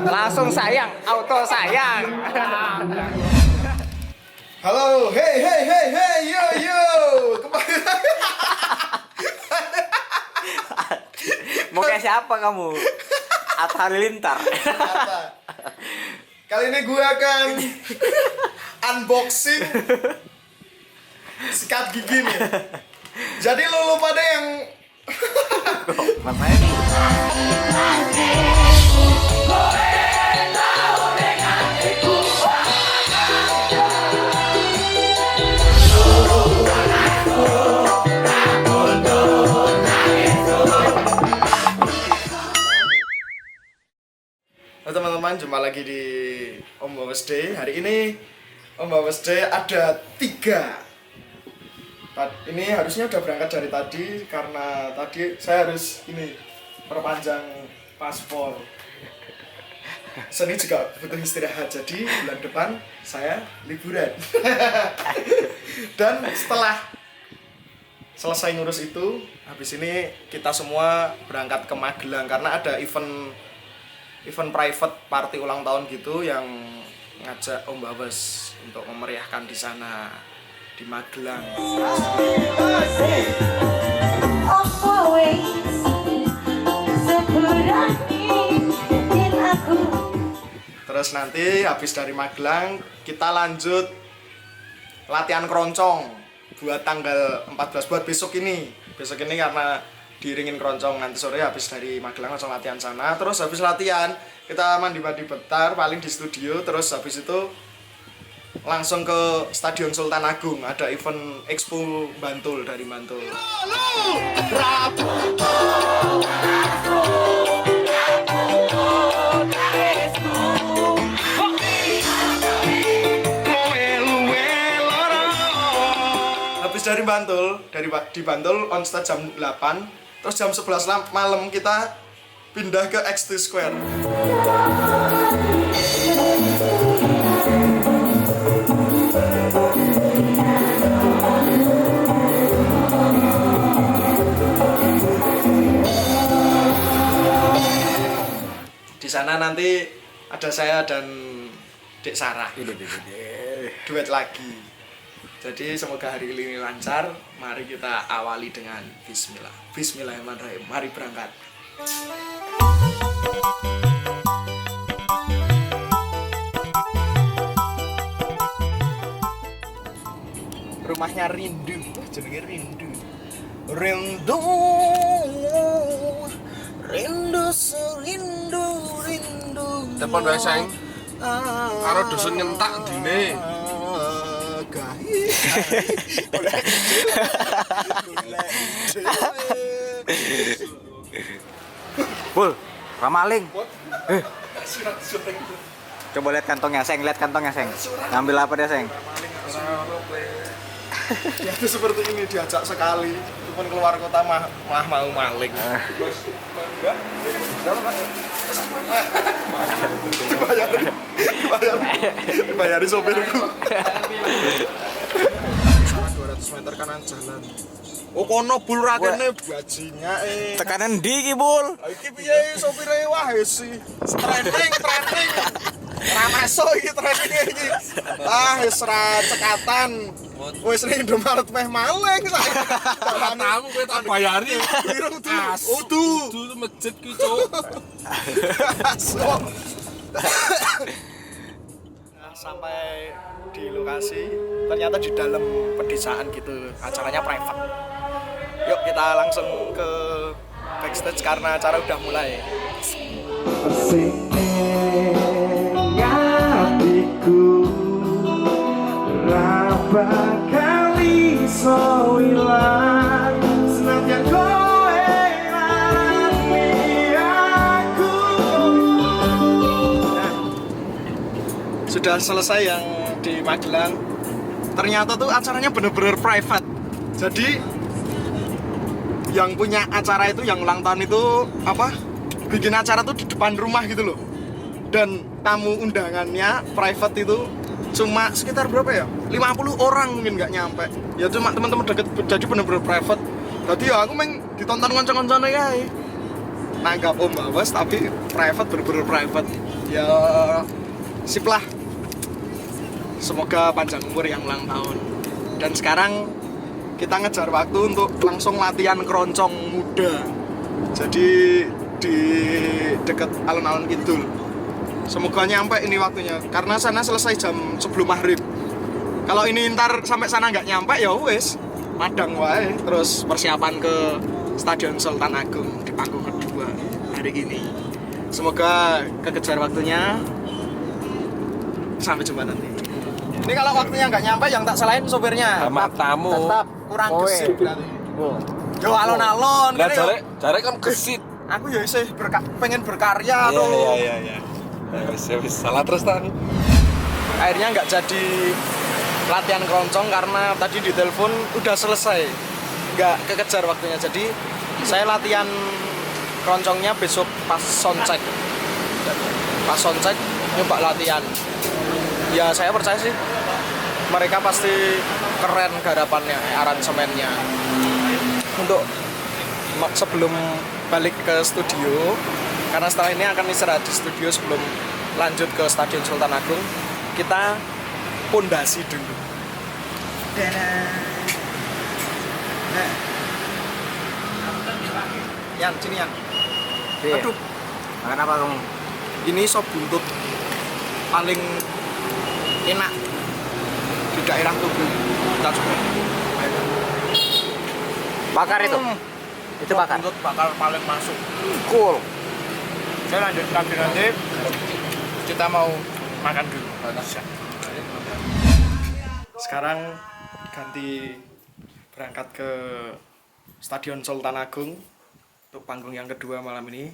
Langsung sayang, auto sayang. Halo, hey, yo. Kembali. Mau kayak siapa kamu? Atta Halilintar. Apa? Kali ini gue akan unboxing sikat gigi nih. Jadi lu pada yang Ngapain? Halo teman-teman, jumpa lagi di Om Bawes Day. Hari ini Om Bawes Day ada 3. Ini harusnya udah berangkat dari tadi karena tadi saya harus ini perpanjang paspor. Seni juga butuh istirahat, jadi bulan depan saya liburan. Dan setelah selesai ngurus itu, habis ini kita semua berangkat ke Magelang karena ada event private party ulang tahun gitu yang ngajak Om Bawes untuk memeriahkan di sana di Magelang. Terus nanti habis dari Magelang kita lanjut latihan keroncong buat tanggal 14 buat besok ini. Besok ini karena diiringin keroncong, nanti sore habis dari Magelang langsung latihan sana. Terus habis latihan kita mandi-mandi bentar paling di studio, terus habis itu langsung ke Stadion Sultan Agung, ada event Expo Bantul dari Bantul. Habis dari Bantul, di Bantul on stage jam 8. Terus jam 11 malam kita pindah ke X2 Square. Di sana nanti ada saya dan Dek Sarah. Duet lagi. Jadi semoga hari ini lancar. Mari kita awali dengan bismillah. Bismillahirrahmanirrahim. Mari berangkat. Rumahnya Rindu. Jenenge Rindu. Rindu. Rindu serindu rindu. Telepon wae sayang. Karo dusun nyentak dine. Bul, ramaling. Coba lihat kantongnya, Seng. Lihat kantongnya, Seng. Ngambil apa dia, Seng? Ya itu seperti ini, diajak sekali pun keluar kota malah mau maling. Dibayarin sopirku. 200 meter kanan jalan. Oh kono bul rakene bajinga Tekanan di iki, Bul. Iki piye sopire wae sih. Trending. Ora masuk iki trending iki. Wis ra cekatan. Wis ning Indomaret meh maling saiki. Tamu kowe tak bayari. Pirang tuh? Tuh masjid ku, Cuk. Sampai di lokasi, ternyata di dalam pedesaan gitu, acaranya private. Yuk kita langsung ke backstage karena acara udah mulai. Hatiku raba kali so ilang senatnya kowe larani aku. Sudah selesai yang di Magelang. Ternyata tuh acaranya bener-bener private. Jadi yang punya acara itu, yang ulang tahun itu bikin acara tuh di depan rumah gitu loh. Dan tamu undangannya private itu cuma sekitar berapa ya? 50 orang mungkin nggak nyampe. Ya cuma teman-teman deket, jadi bener-bener private. Tadi ya aku main ditonton ngoncong-ngoncongnya guys. nanggap Om Bawas tapi private, bener-bener private. Ya sip lah. Semoga panjang umur yang ulang tahun. Dan sekarang kita ngejar waktu untuk langsung latihan keroncong muda. Jadi di dekat alun-alun Kidul. Semoga nyampe ini waktunya karena sana selesai jam sebelum maghrib. Kalau ini ntar sampai sana nggak nyampe ya wes madang wae. Terus persiapan ke Stadion Sultan Agung di panggung kedua hari ini. Semoga kekejar waktunya. Sampai jumpa nanti. Ini kalau waktunya nggak nyampe yang tak salahin sopirnya. Sama tamu. Tetap kurang Kowe. gesit berarti. Yo alon-alon. Lah kene yo. jare kan gesit. Aku ya isih pengen berkarya tuh. Iya. Ya wis salah terus ta. Akhirnya nggak jadi latihan keroncong karena tadi di telepon udah selesai, nggak kekejar waktunya. Jadi saya latihan keroncongnya besok pas soundcheck. Pas soundcheck nyoba latihan. Ya saya percaya sih mereka pasti keren garapannya, aransemennya. Untuk sebelum balik ke studio, karena setelah ini akan istirahat di studio sebelum lanjut ke Stadion Sultan Agung, kita pondasi dulu. Yan, sini Yan. Iya. Aduh, Makan apa kamu? ini sop buntut paling enak di daerah Tugu. Kita coba. Bakar itu. Itu Sop bakar. buntut bakal paling masuk. Cool. Saya lanjut lagi nanti. Kita mau makan dulu. Sekarang ganti berangkat ke Stadion Sultan Agung untuk panggung yang kedua malam ini.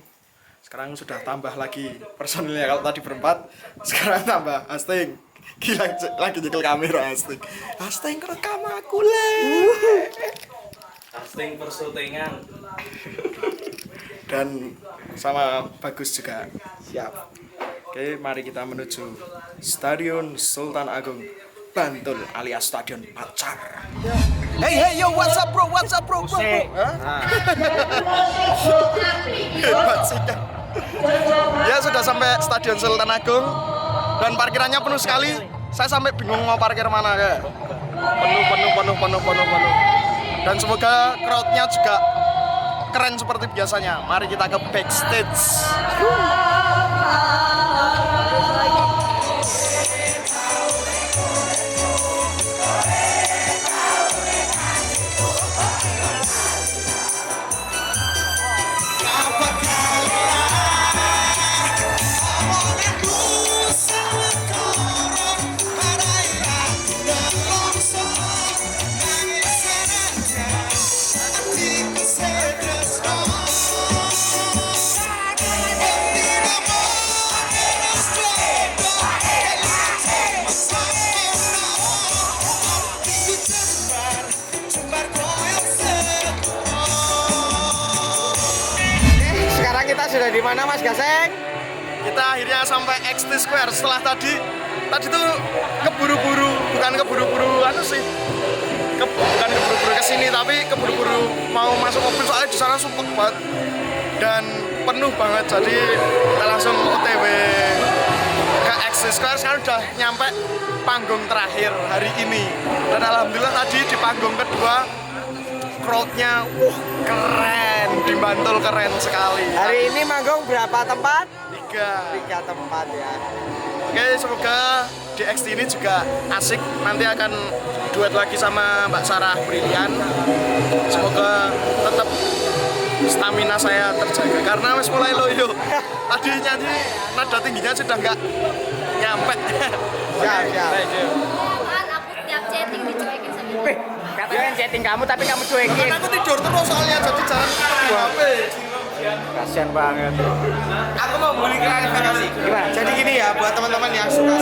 Sekarang sudah tambah lagi personilnya, kalau tadi berempat, sekarang tambah Asting. Gila, lagi nyekel kamera Asting. Asting rekam aku le. Casting persyutingan. Dan sama Bagus juga. Siap. Oke, mari kita menuju Stadion Sultan Agung Bantul alias Stadion Pacar. Hey, yo, what's up bro? Hah? Hebat sih kan. Ya sudah sampai Stadion Sultan Agung dan parkirannya penuh sekali. Saya sampai bingung mau parkir mana ya. Penuh. Dan semoga crowd-nya juga keren seperti biasanya. Mari kita ke backstage. Sekarang kita sudah di mana Mas Gaseng? Kita akhirnya sampai XT Square setelah tadi tuh keburu-buru, bukan keburu-buru anu sih. Bukan keburu-buru ke sini tapi keburu-buru mau masuk mobil soalnya di sana sumpek banget dan penuh banget. Jadi kita langsung OTW ke XT Square. Sekarang udah nyampe panggung terakhir hari ini. Dan alhamdulillah tadi di panggung kedua crowd-nya keren, di Bantul keren sekali. Hari ini manggung berapa tempat? 3 tempat ya. Oke, semoga di XT ini juga asik. Nanti akan duet lagi sama Mbak Sarah Brilian. Semoga tetap stamina saya terjaga karena wis mulai loyo. Tadi nyanyi nada tingginya sudah nggak nyampe. Siap. Thank you. Kan aku tiap chatting dicuekin sama dia. Katanya yang chatting kamu tapi kamu cuekin. Karena aku tidur terus soalnya jadi jarang di HP. Kasian banget. Aku mau beli klarifikasi. Gimana? Jadi gini ya buat teman-teman yang suka